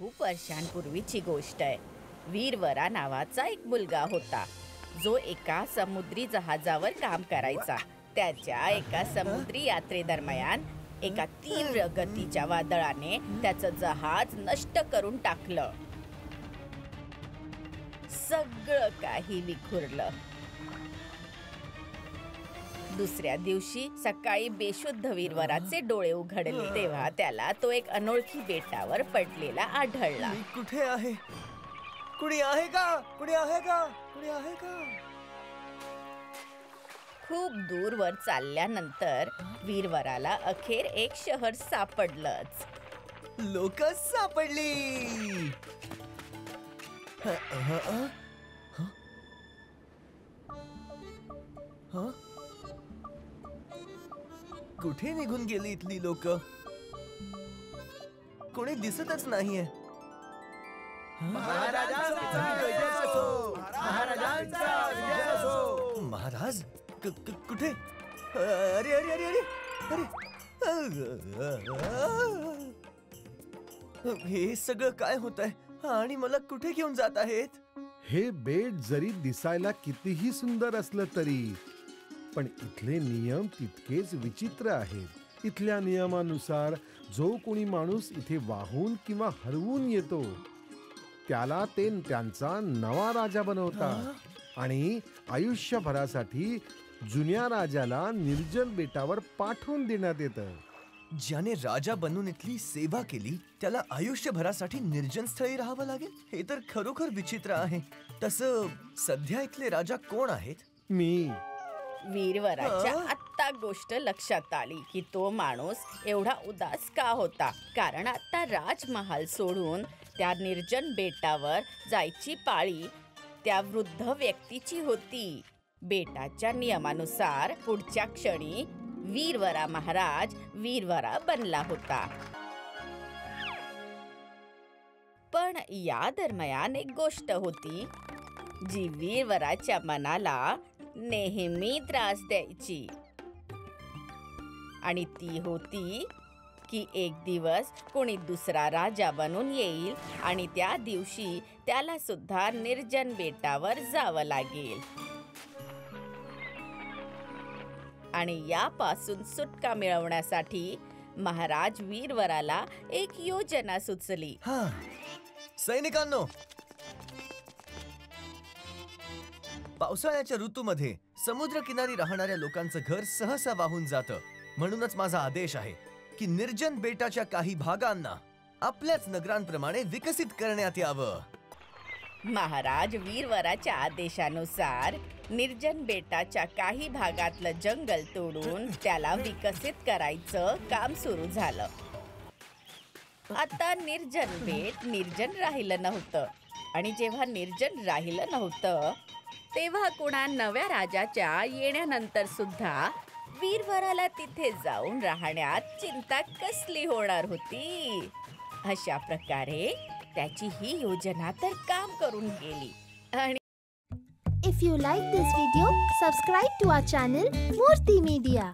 खूप वर्षांपूर्वीची गोष्ट आहे. वीरवरा नावाचा एक मुलगा होता जो एका समुद्री जहाजावर काम करायचा. त्याच्या एका समुद्री यात्रेदरम्यान एका तीव्र गतीच्या वादळाने त्याचं जहाज नष्ट करून टाकलं. सगळं काही विखुरलं. दुसऱ्या दिवशी सकाळी बेशुद्ध वीरवराचे डोळे उघडले तेव्हा त्याला तो एक अनोळखी बेटावर पडलेला आढळला. मी कुठे आहे? कुणी आहे का? कुणी आहे का? कुणी आहे का? खूप दूरवर चालल्यानंतर वीरवराला अखेर एक शहर सापडलंच. लोक सापडली. कुठे निघून गेली इथली लोक? कोणी दिसतच नाहीये. महाराज कुठे? अरे अरे अरे अरे अरे, हे सगळं काय होत आहे आणि मला कुठे घेऊन जात आहेत? हे बेट जरी दिसायला कितीही सुंदर असलं तरी पण इथले नियम तितकेच विचित्र आहेत. इथल्या नियमानुसार जो कोणी माणूस इथे वाहून किंवा हरवून येतो त्याला ते त्यांचा नवा राजा बनवतात आणि आयुष्यभरासाठी जुन्या राजाला निर्जन बेटावर पाठवून देण्यात येतं. ज्याने राजा बनून इथली सेवा केली त्याला आयुष्यभरासाठी निर्जन स्थळी राहावं लागेल? हे तर खरोखर विचित्र आहे. तसं सध्या इथले राजा कोण आहेत? मी. वीरवराच्या आत्ता गोष्ट लक्षात आली की तो माणूस एवढा उदास का होता. कारण आता राजमहाल सोडून त्या निर्जन बेटावर जायची पाळी त्या वृद्ध व्यक्तीची होती. बेटाच्या नियमानुसार पुढच्या क्षणी वीरवरा महाराज वीरवरा बनला होता. पण या दरम्यान एक गोष्ट होती जी वीरवराच्या मनाला नेहमी त्रास द्यायची आणि ती होती की एक दिवस कोणी दुसरा राजा बनून येईल आणि त्या दिवशी त्याला सुद्धा निर्जन बेटावर जावं लागेल. आणि यापासून सुटका मिळवण्यासाठी महाराज वीरवराला एक योजना सुचली. सैनिकांनो, पावसाळ्याच्या ऋतूमध्ये समुद्र किनारी राहणाऱ्या लोकांचं घर सहसा वाहून जातं. म्हणूनच माझा आदेश आहे की निर्जन बेटाच्या काही भागांना आपल्याच नगरांप्रमाणे विकसित करण्यात यावं. महाराज वीरवराच्या आदेशानुसार निर्जन बेटाच्या काही भागातलं जंगल तोडून त्याला विकसित करायचं काम सुरू झालं. आता निर्जन बेट निर्जन राहिलं नव्हतं आणि जेव्हा निर्जन राहिलं नव्हतं तेव्हा कुणा नव्या राजाच्या येण्यानंतर सुद्धा वीरवराला तिथे जाऊन राहण्यात चिंता कसली होणार होती. अशा प्रकारे त्याची ही योजना तर काम करून गेली. आणि If you like this video, subscribe to our channel Murthy Media.